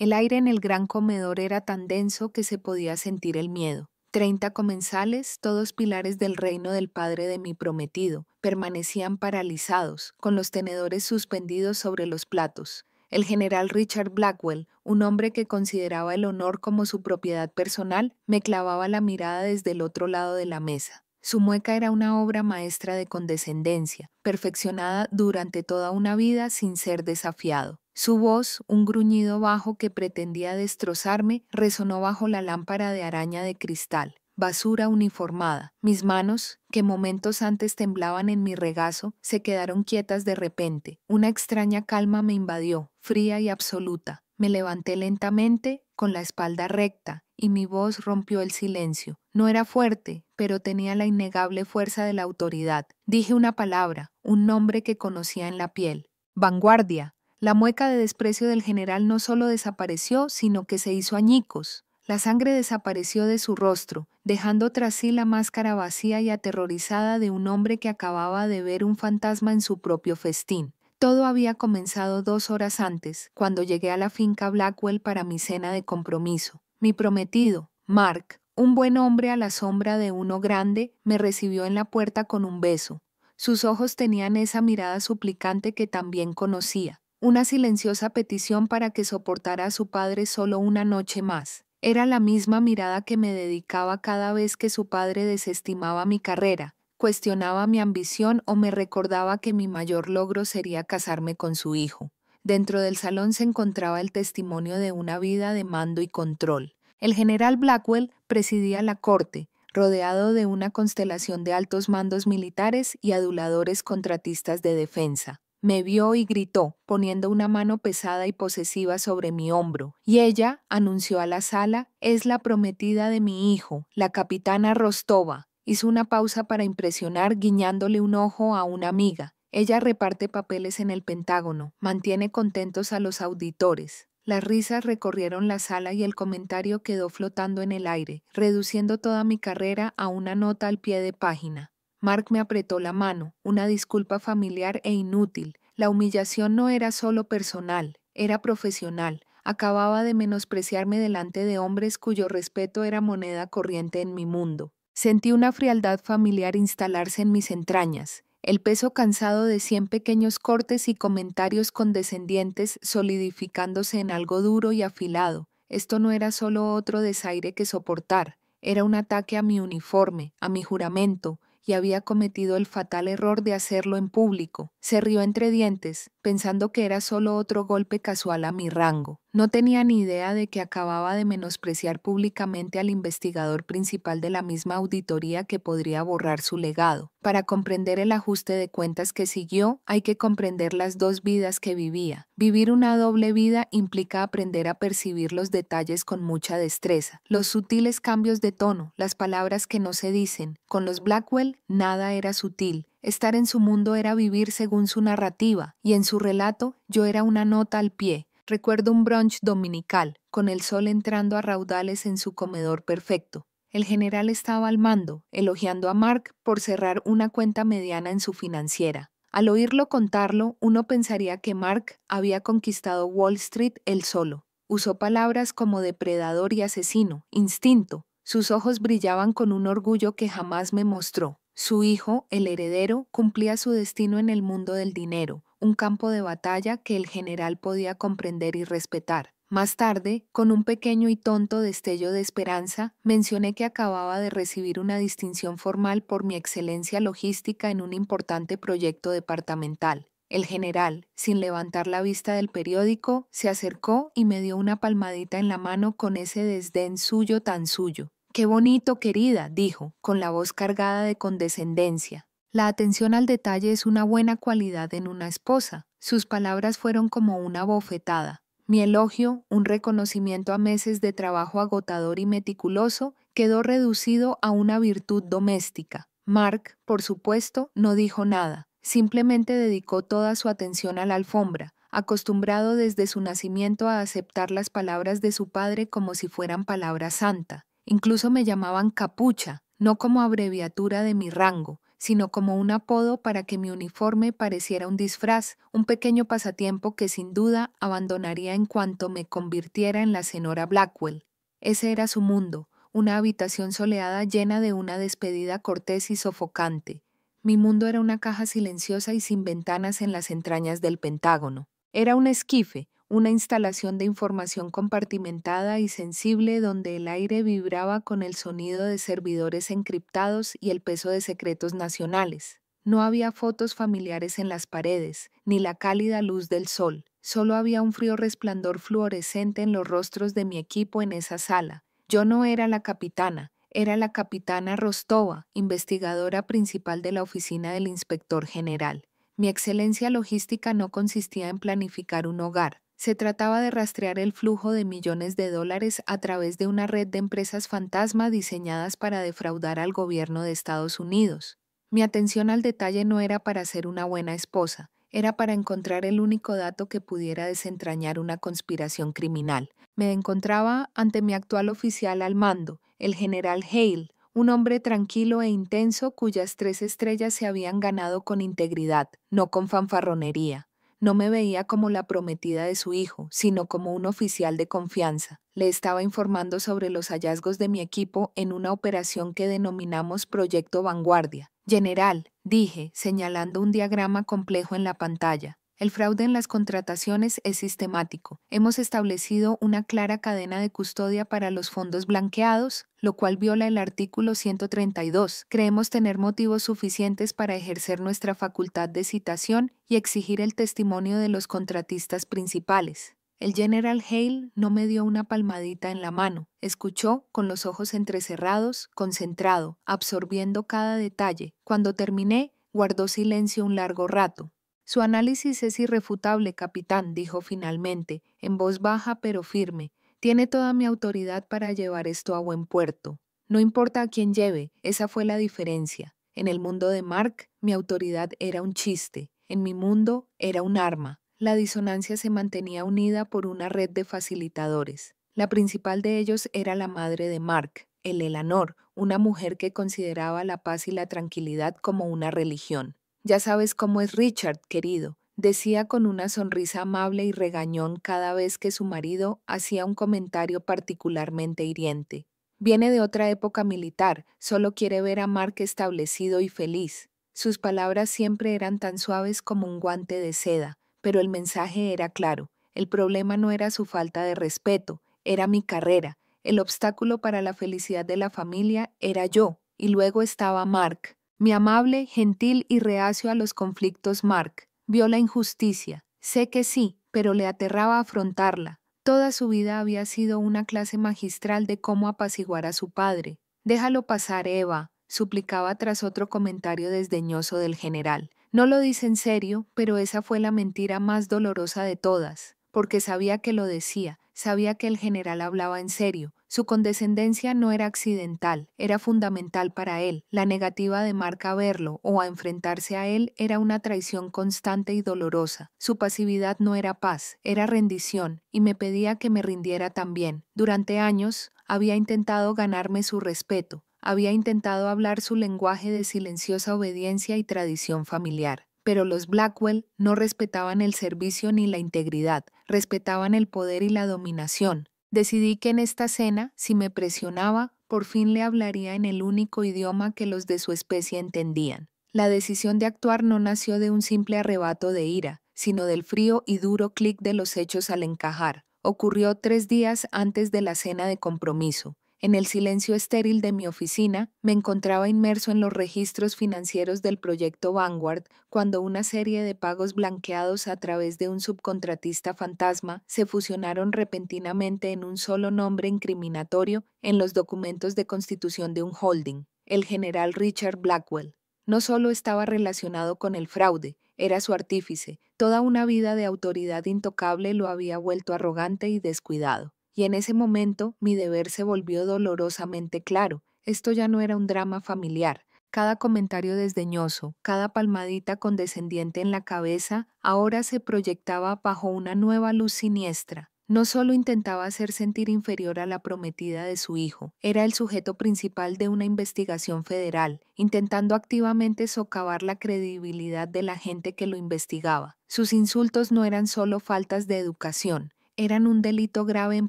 El aire en el gran comedor era tan denso que se podía sentir el miedo. 30 comensales, todos pilares del reino del padre de mi prometido, permanecían paralizados, con los tenedores suspendidos sobre los platos. El general Richard Blackwell, un hombre que consideraba el honor como su propiedad personal, me clavaba la mirada desde el otro lado de la mesa. Su mueca era una obra maestra de condescendencia, perfeccionada durante toda una vida sin ser desafiado. Su voz, un gruñido bajo que pretendía destrozarme, resonó bajo la lámpara de araña de cristal. Basura uniformada. Mis manos, que momentos antes temblaban en mi regazo, se quedaron quietas de repente. Una extraña calma me invadió, fría y absoluta. Me levanté lentamente, con la espalda recta, y mi voz rompió el silencio. No era fuerte, pero tenía la innegable fuerza de la autoridad. Dije una palabra, un nombre que conocía en la piel. Vanguardia. La mueca de desprecio del general no solo desapareció, sino que se hizo añicos. La sangre desapareció de su rostro, dejando tras sí la máscara vacía y aterrorizada de un hombre que acababa de ver un fantasma en su propio festín. Todo había comenzado 2 horas antes, cuando llegué a la finca Blackwell para mi cena de compromiso. Mi prometido, Mark, un buen hombre a la sombra de uno grande, me recibió en la puerta con un beso. Sus ojos tenían esa mirada suplicante que también conocía. Una silenciosa petición para que soportara a su padre solo una noche más. Era la misma mirada que me dedicaba cada vez que su padre desestimaba mi carrera, cuestionaba mi ambición o me recordaba que mi mayor logro sería casarme con su hijo. Dentro del salón se encontraba el testimonio de una vida de mando y control. El general Blackwell presidía la corte, rodeado de una constelación de altos mandos militares y aduladores contratistas de defensa. Me vio y gritó, poniendo una mano pesada y posesiva sobre mi hombro, y ella anunció a la sala: «Es la prometida de mi hijo, la capitana Rostova». Hizo una pausa para impresionar, guiñándole un ojo a una amiga. Ella reparte papeles en el Pentágono, mantiene contentos a los auditores. Las risas recorrieron la sala y el comentario quedó flotando en el aire, reduciendo toda mi carrera a una nota al pie de página. Mark me apretó la mano, una disculpa familiar e inútil. La humillación no era solo personal, era profesional. Acababa de menospreciarme delante de hombres cuyo respeto era moneda corriente en mi mundo. Sentí una frialdad familiar instalarse en mis entrañas. El peso cansado de 100 pequeños cortes y comentarios condescendientes solidificándose en algo duro y afilado. Esto no era solo otro desaire que soportar, era un ataque a mi uniforme, a mi juramento, y había cometido el fatal error de hacerlo en público. Se rió entre dientes, pensando que era solo otro golpe casual a mi rango. No tenía ni idea de que acababa de menospreciar públicamente al investigador principal de la misma auditoría que podría borrar su legado. Para comprender el ajuste de cuentas que siguió, hay que comprender las 2 vidas que vivía. Vivir una doble vida implica aprender a percibir los detalles con mucha destreza, los sutiles cambios de tono, las palabras que no se dicen. Con los Blackwell nada era sutil. Estar en su mundo era vivir según su narrativa, y en su relato yo era una nota al pie. Recuerdo un brunch dominical, con el sol entrando a raudales en su comedor perfecto. El general estaba al mando, elogiando a Mark por cerrar una cuenta mediana en su financiera. Al oírlo contarlo, uno pensaría que Mark había conquistado Wall Street él solo. Usó palabras como depredador y asesino, instinto. Sus ojos brillaban con un orgullo que jamás me mostró. Su hijo, el heredero, cumplía su destino en el mundo del dinero, un campo de batalla que el general podía comprender y respetar. Más tarde, con un pequeño y tonto destello de esperanza, mencioné que acababa de recibir una distinción formal por mi excelencia logística en un importante proyecto departamental. El general, sin levantar la vista del periódico, se acercó y me dio una palmadita en la mano con ese desdén suyo tan suyo. «Qué bonito, querida», dijo, con la voz cargada de condescendencia. La atención al detalle es una buena cualidad en una esposa. Sus palabras fueron como una bofetada. Mi elogio, un reconocimiento a meses de trabajo agotador y meticuloso, quedó reducido a una virtud doméstica. Mark, por supuesto, no dijo nada. Simplemente dedicó toda su atención a la alfombra, acostumbrado desde su nacimiento a aceptar las palabras de su padre como si fueran palabra santa. Incluso me llamaban Capucha, no como abreviatura de mi rango, sino como un apodo para que mi uniforme pareciera un disfraz, un pequeño pasatiempo que sin duda abandonaría en cuanto me convirtiera en la señora Blackwell. Ese era su mundo, una habitación soleada llena de una despedida cortés y sofocante. Mi mundo era una caja silenciosa y sin ventanas en las entrañas del Pentágono. Era un esquife, una instalación de información compartimentada y sensible donde el aire vibraba con el sonido de servidores encriptados y el peso de secretos nacionales. No había fotos familiares en las paredes, ni la cálida luz del sol. Solo había un frío resplandor fluorescente en los rostros de mi equipo en esa sala. Yo no era la capitana, era la capitana Rostova, investigadora principal de la oficina del inspector general. Mi excelencia logística no consistía en planificar un hogar. Se trataba de rastrear el flujo de millones de dólares a través de una red de empresas fantasma diseñadas para defraudar al gobierno de Estados Unidos. Mi atención al detalle no era para ser una buena esposa, era para encontrar el único dato que pudiera desentrañar una conspiración criminal. Me encontraba ante mi actual oficial al mando, el general Hale, un hombre tranquilo e intenso cuyas 3 estrellas se habían ganado con integridad, no con fanfarronería. No me veía como la prometida de su hijo, sino como un oficial de confianza. Le estaba informando sobre los hallazgos de mi equipo en una operación que denominamos Proyecto Vanguardia. General, dije, señalando un diagrama complejo en la pantalla. El fraude en las contrataciones es sistemático. Hemos establecido una clara cadena de custodia para los fondos blanqueados, lo cual viola el artículo 132. Creemos tener motivos suficientes para ejercer nuestra facultad de citación y exigir el testimonio de los contratistas principales. El General Hale no me dio una palmadita en la mano. Escuchó con los ojos entrecerrados, concentrado, absorbiendo cada detalle. Cuando terminé, guardó silencio un largo rato. Su análisis es irrefutable, capitán, dijo finalmente, en voz baja pero firme. Tiene toda mi autoridad para llevar esto a buen puerto. No importa a quién lleve, esa fue la diferencia. En el mundo de Mark, mi autoridad era un chiste. En mi mundo, era un arma. La disonancia se mantenía unida por una red de facilitadores. La principal de ellos era la madre de Mark, el Eleanor, una mujer que consideraba la paz y la tranquilidad como una religión. Ya sabes cómo es Richard, querido, decía con una sonrisa amable y regañón cada vez que su marido hacía un comentario particularmente hiriente. Viene de otra época militar, solo quiere ver a Mark establecido y feliz. Sus palabras siempre eran tan suaves como un guante de seda, pero el mensaje era claro. El problema no era su falta de respeto, era mi carrera. El obstáculo para la felicidad de la familia era yo, y luego estaba Mark. Mi amable, gentil y reacio a los conflictos Mark vio la injusticia. Sé que sí, pero le aterraba afrontarla. Toda su vida había sido una clase magistral de cómo apaciguar a su padre. Déjalo pasar, Eva, suplicaba tras otro comentario desdeñoso del general. No lo dice en serio, pero esa fue la mentira más dolorosa de todas, porque sabía que lo decía, sabía que el general hablaba en serio. Su condescendencia no era accidental, era fundamental para él. La negativa de Mark a verlo o a enfrentarse a él era una traición constante y dolorosa. Su pasividad no era paz, era rendición, y me pedía que me rindiera también. Durante años había intentado ganarme su respeto, había intentado hablar su lenguaje de silenciosa obediencia y tradición familiar. Pero los Blackwell no respetaban el servicio ni la integridad, respetaban el poder y la dominación. Decidí que en esta cena, si me presionaba, por fin le hablaría en el único idioma que los de su especie entendían. La decisión de actuar no nació de un simple arrebato de ira, sino del frío y duro clic de los hechos al encajar. Ocurrió 3 días antes de la cena de compromiso. En el silencio estéril de mi oficina, me encontraba inmerso en los registros financieros del proyecto Vanguard cuando una serie de pagos blanqueados a través de un subcontratista fantasma se fusionaron repentinamente en un solo nombre incriminatorio en los documentos de constitución de un holding, el general Richard Blackwell. No solo estaba relacionado con el fraude, era su artífice. Toda una vida de autoridad intocable lo había vuelto arrogante y descuidado. Y en ese momento mi deber se volvió dolorosamente claro. Esto ya no era un drama familiar. Cada comentario desdeñoso, cada palmadita condescendiente en la cabeza, ahora se proyectaba bajo una nueva luz siniestra. No solo intentaba hacer sentir inferior a la prometida de su hijo, era el sujeto principal de una investigación federal, intentando activamente socavar la credibilidad de la gente que lo investigaba. Sus insultos no eran solo faltas de educación, eran un delito grave en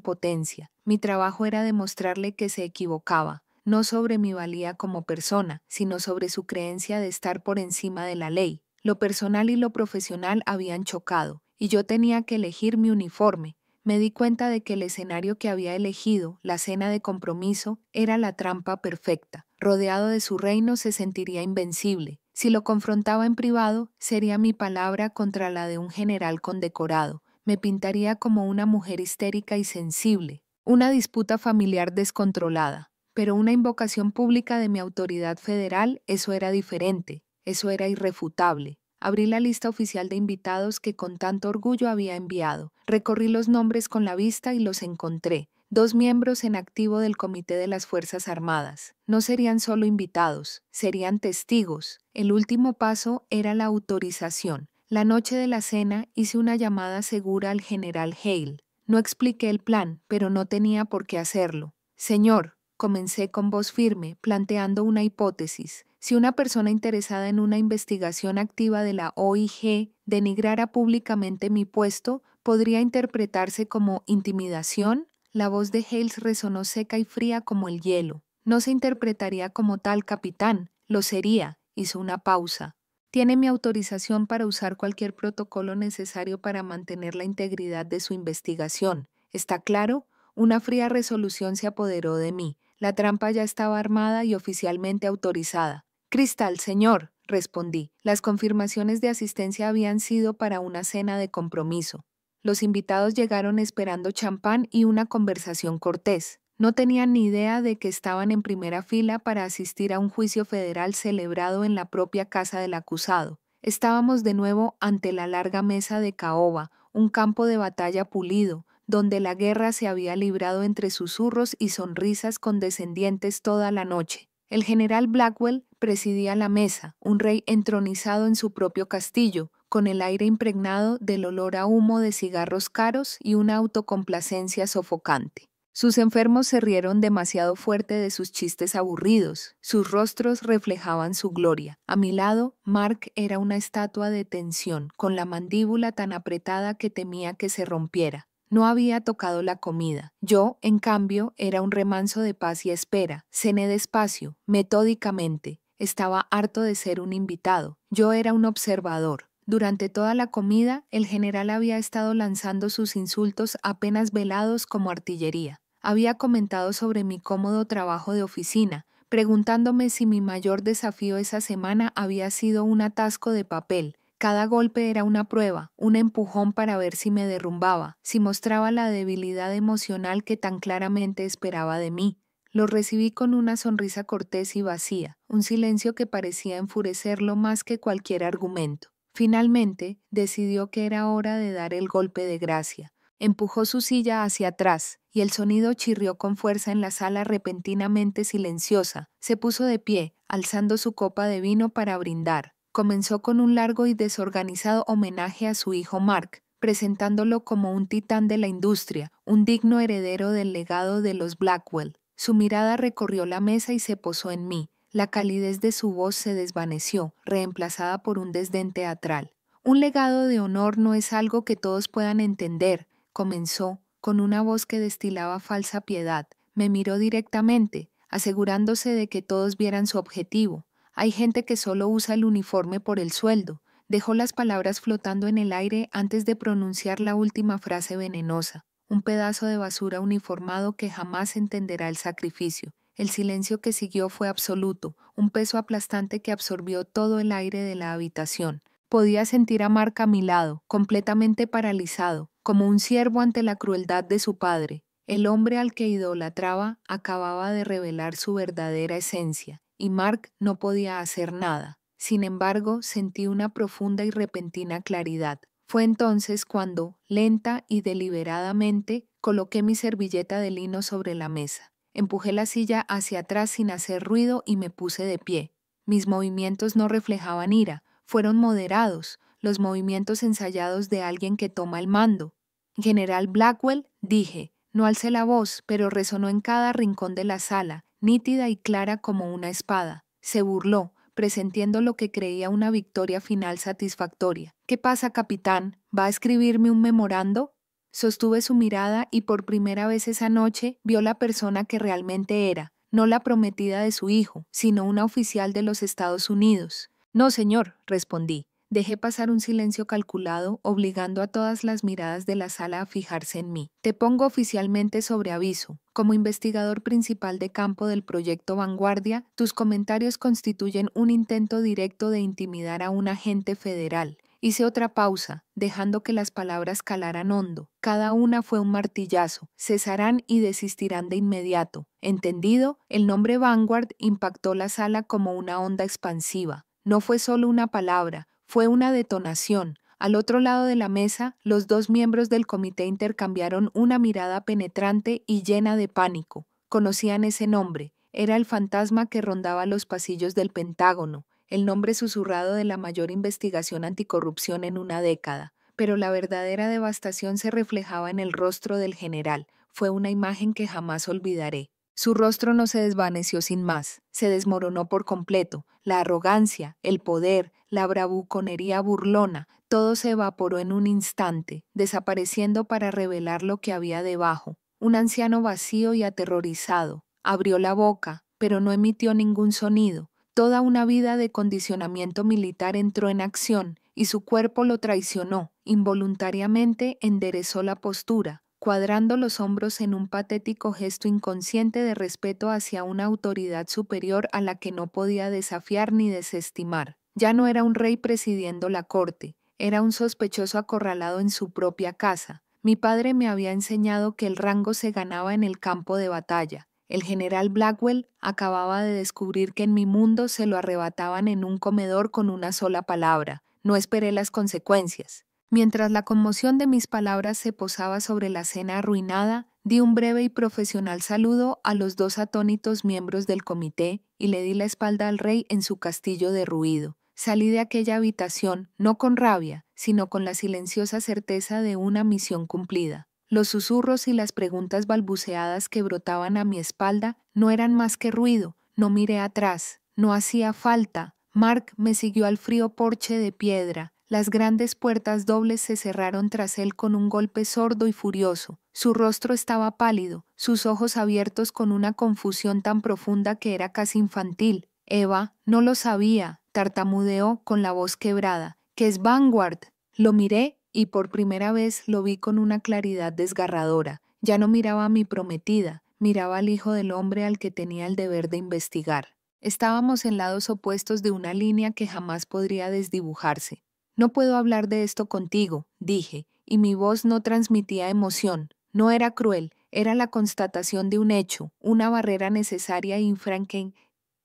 potencia. Mi trabajo era demostrarle que se equivocaba, no sobre mi valía como persona, sino sobre su creencia de estar por encima de la ley. Lo personal y lo profesional habían chocado, y yo tenía que elegir mi uniforme. Me di cuenta de que el escenario que había elegido, la cena de compromiso, era la trampa perfecta. Rodeado de su reino se sentiría invencible. Si lo confrontaba en privado, sería mi palabra contra la de un general condecorado. Me pintaría como una mujer histérica y sensible. Una disputa familiar descontrolada. Pero una invocación pública de mi autoridad federal, eso era diferente. Eso era irrefutable. Abrí la lista oficial de invitados que con tanto orgullo había enviado. Recorrí los nombres con la vista y los encontré. 2 miembros en activo del Comité de las Fuerzas Armadas. No serían solo invitados, serían testigos. El último paso era la autorización. La noche de la cena hice una llamada segura al general Hale. No expliqué el plan, pero no tenía por qué hacerlo. Señor, comencé con voz firme, planteando una hipótesis. Si una persona interesada en una investigación activa de la OIG denigrara públicamente mi puesto, ¿podría interpretarse como intimidación? La voz de Hales resonó seca y fría como el hielo. No se interpretaría como tal, capitán. Lo sería. Hizo una pausa. Tiene mi autorización para usar cualquier protocolo necesario para mantener la integridad de su investigación. ¿Está claro? Una fría resolución se apoderó de mí. La trampa ya estaba armada y oficialmente autorizada. Cristal, señor, respondí. Las confirmaciones de asistencia habían sido para una cena de compromiso. Los invitados llegaron esperando champán y una conversación cortés. No tenían ni idea de que estaban en primera fila para asistir a un juicio federal celebrado en la propia casa del acusado. Estábamos de nuevo ante la larga mesa de caoba, un campo de batalla pulido, donde la guerra se había librado entre susurros y sonrisas condescendientes toda la noche. El general Blackwell presidía la mesa, un rey entronizado en su propio castillo, con el aire impregnado del olor a humo de cigarros caros y una autocomplacencia sofocante. Sus enfermos se rieron demasiado fuerte de sus chistes aburridos. Sus rostros reflejaban su gloria. A mi lado, Mark era una estatua de tensión, con la mandíbula tan apretada que temía que se rompiera. No había tocado la comida. Yo, en cambio, era un remanso de paz y espera. Cené despacio, metódicamente. Estaba harto de ser un invitado. Yo era un observador. Durante toda la comida, el general había estado lanzando sus insultos apenas velados como artillería. Había comentado sobre mi cómodo trabajo de oficina, preguntándome si mi mayor desafío esa semana había sido un atasco de papel. Cada golpe era una prueba, un empujón para ver si me derrumbaba, si mostraba la debilidad emocional que tan claramente esperaba de mí. Lo recibí con una sonrisa cortés y vacía, un silencio que parecía enfurecerlo más que cualquier argumento. Finalmente, decidió que era hora de dar el golpe de gracia. Empujó su silla hacia atrás, y el sonido chirrió con fuerza en la sala repentinamente silenciosa. Se puso de pie, alzando su copa de vino para brindar. Comenzó con un largo y desorganizado homenaje a su hijo Mark, presentándolo como un titán de la industria, un digno heredero del legado de los Blackwell. Su mirada recorrió la mesa y se posó en mí. La calidez de su voz se desvaneció, reemplazada por un desdén teatral. Un legado de honor no es algo que todos puedan entender, comenzó, con una voz que destilaba falsa piedad. Me miró directamente, asegurándose de que todos vieran su objetivo. Hay gente que solo usa el uniforme por el sueldo. Dejó las palabras flotando en el aire antes de pronunciar la última frase venenosa. Un pedazo de basura uniformado que jamás entenderá el sacrificio. El silencio que siguió fue absoluto, un peso aplastante que absorbió todo el aire de la habitación. Podía sentir a Mark a mi lado, completamente paralizado, como un ciervo ante la crueldad de su padre. El hombre al que idolatraba acababa de revelar su verdadera esencia, y Mark no podía hacer nada. Sin embargo, sentí una profunda y repentina claridad. Fue entonces cuando, lenta y deliberadamente, coloqué mi servilleta de lino sobre la mesa. Empujé la silla hacia atrás sin hacer ruido y me puse de pie. Mis movimientos no reflejaban ira, fueron moderados, los movimientos ensayados de alguien que toma el mando. General Blackwell, dije. No alcé la voz, pero resonó en cada rincón de la sala, nítida y clara como una espada. Se burló, presentiendo lo que creía una victoria final satisfactoria. ¿Qué pasa, capitán? ¿Va a escribirme un memorando? Sostuve su mirada y por primera vez esa noche vio la persona que realmente era, no la prometida de su hijo, sino una oficial de los Estados Unidos. No, señor, respondí. Dejé pasar un silencio calculado, obligando a todas las miradas de la sala a fijarse en mí. Te pongo oficialmente sobre aviso. Como investigador principal de campo del proyecto Vanguardia, tus comentarios constituyen un intento directo de intimidar a un agente federal. Hice otra pausa, dejando que las palabras calaran hondo. Cada una fue un martillazo. Cesarán y desistirán de inmediato. ¿Entendido? El nombre Vanguard impactó la sala como una onda expansiva. No fue solo una palabra, fue una detonación. Al otro lado de la mesa, los dos miembros del comité intercambiaron una mirada penetrante y llena de pánico. Conocían ese nombre. Era el fantasma que rondaba los pasillos del Pentágono, el nombre susurrado de la mayor investigación anticorrupción en una década. Pero la verdadera devastación se reflejaba en el rostro del general. Fue una imagen que jamás olvidaré. Su rostro no se desvaneció sin más, se desmoronó por completo. La arrogancia, el poder, la bravuconería burlona, todo se evaporó en un instante, desapareciendo para revelar lo que había debajo. Un anciano vacío y aterrorizado. Abrió la boca, pero no emitió ningún sonido. Toda una vida de condicionamiento militar entró en acción y su cuerpo lo traicionó. Involuntariamente enderezó la postura, cuadrando los hombros en un patético gesto inconsciente de respeto hacia una autoridad superior a la que no podía desafiar ni desestimar. Ya no era un rey presidiendo la corte, era un sospechoso acorralado en su propia casa. Mi padre me había enseñado que el rango se ganaba en el campo de batalla. El general Blackwell acababa de descubrir que en mi mundo se lo arrebataban en un comedor con una sola palabra. No esperé las consecuencias. Mientras la conmoción de mis palabras se posaba sobre la cena arruinada, di un breve y profesional saludo a los dos atónitos miembros del comité y le di la espalda al rey en su castillo derruido. Salí de aquella habitación no con rabia, sino con la silenciosa certeza de una misión cumplida. Los susurros y las preguntas balbuceadas que brotaban a mi espalda no eran más que ruido. No miré atrás, no hacía falta. Mark me siguió al frío porche de piedra. Las grandes puertas dobles se cerraron tras él con un golpe sordo y furioso. Su rostro estaba pálido, sus ojos abiertos con una confusión tan profunda que era casi infantil. Eva, no lo sabía, tartamudeó con la voz quebrada. ¿Qué es Vanguard? Lo miré y por primera vez lo vi con una claridad desgarradora. Ya no miraba a mi prometida, miraba al hijo del hombre al que tenía el deber de investigar. Estábamos en lados opuestos de una línea que jamás podría desdibujarse. No puedo hablar de esto contigo, dije, y mi voz no transmitía emoción. No era cruel, era la constatación de un hecho, una barrera necesaria e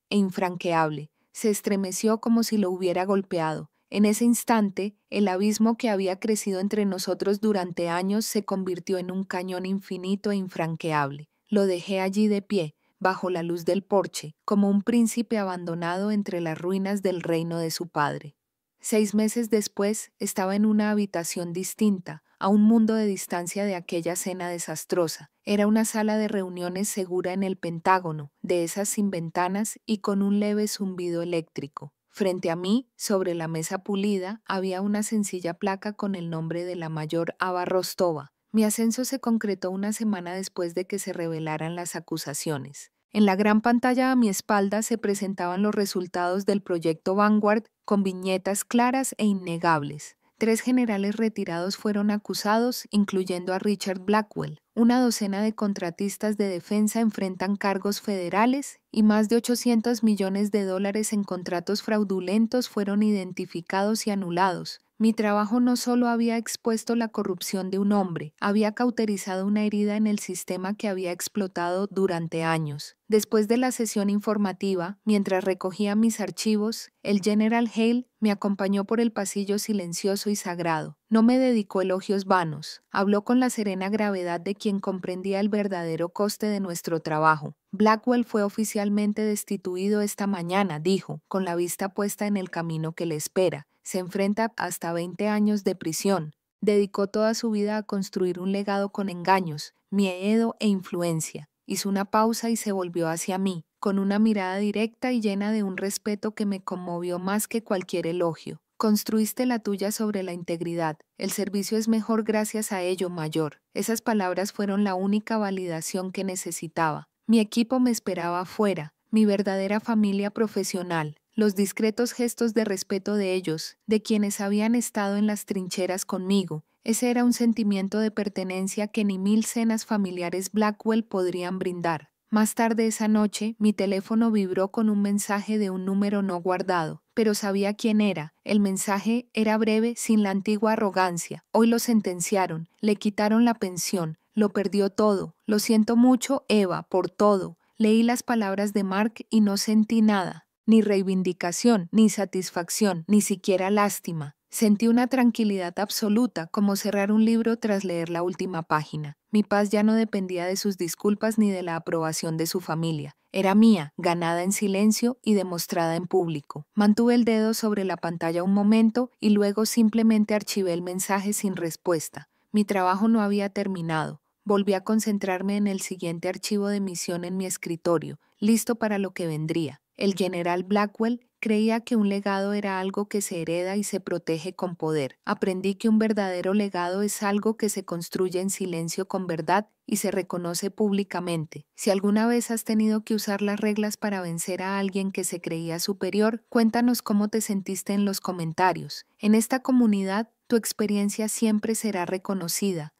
infranqueable. Se estremeció como si lo hubiera golpeado. En ese instante, el abismo que había crecido entre nosotros durante años se convirtió en un cañón infinito e infranqueable. Lo dejé allí de pie, bajo la luz del porche, como un príncipe abandonado entre las ruinas del reino de su padre. 6 meses después estaba en una habitación distinta, a un mundo de distancia de aquella cena desastrosa. Era una sala de reuniones segura en el Pentágono, de esas sin ventanas y con un leve zumbido eléctrico. Frente a mí, sobre la mesa pulida, había una sencilla placa con el nombre de la mayor Ava Rostova. Mi ascenso se concretó una semana después de que se revelaran las acusaciones. En la gran pantalla a mi espalda se presentaban los resultados del proyecto Vanguard con viñetas claras e innegables. 3 generales retirados fueron acusados, incluyendo a Richard Blackwell. Una docena de contratistas de defensa enfrentan cargos federales y más de $800 millones en contratos fraudulentos fueron identificados y anulados. Mi trabajo no solo había expuesto la corrupción de un hombre, había cauterizado una herida en el sistema que había explotado durante años. Después de la sesión informativa, mientras recogía mis archivos, el General Hale me acompañó por el pasillo silencioso y sagrado. No me dedicó elogios vanos. Habló con la serena gravedad de quien comprendía el verdadero coste de nuestro trabajo. Blackwell fue oficialmente destituido esta mañana, dijo, con la vista puesta en el camino que le espera. Se enfrenta hasta 20 años de prisión. Dedicó toda su vida a construir un legado con engaños, miedo e influencia. Hizo una pausa y se volvió hacia mí, con una mirada directa y llena de un respeto que me conmovió más que cualquier elogio. Construiste la tuya sobre la integridad. El servicio es mejor gracias a ello, mayor. Esas palabras fueron la única validación que necesitaba. Mi equipo me esperaba afuera, mi verdadera familia profesional. Los discretos gestos de respeto de ellos, de quienes habían estado en las trincheras conmigo, ese era un sentimiento de pertenencia que ni 1000 cenas familiares Blackwell podrían brindar. Más tarde esa noche, mi teléfono vibró con un mensaje de un número no guardado, pero sabía quién era. El mensaje era breve, sin la antigua arrogancia. Hoy lo sentenciaron, le quitaron la pensión, lo perdió todo. Lo siento mucho, Eva, por todo. Leí las palabras de Mark y no sentí nada. Ni reivindicación, ni satisfacción, ni siquiera lástima. Sentí una tranquilidad absoluta, como cerrar un libro tras leer la última página. Mi paz ya no dependía de sus disculpas ni de la aprobación de su familia. Era mía, ganada en silencio y demostrada en público. Mantuve el dedo sobre la pantalla un momento y luego simplemente archivé el mensaje sin respuesta. Mi trabajo no había terminado. Volví a concentrarme en el siguiente archivo de misión en mi escritorio, listo para lo que vendría. El general Blackwell creía que un legado era algo que se hereda y se protege con poder. Aprendí que un verdadero legado es algo que se construye en silencio con verdad y se reconoce públicamente. Si alguna vez has tenido que usar las reglas para vencer a alguien que se creía superior, cuéntanos cómo te sentiste en los comentarios. En esta comunidad, tu experiencia siempre será reconocida.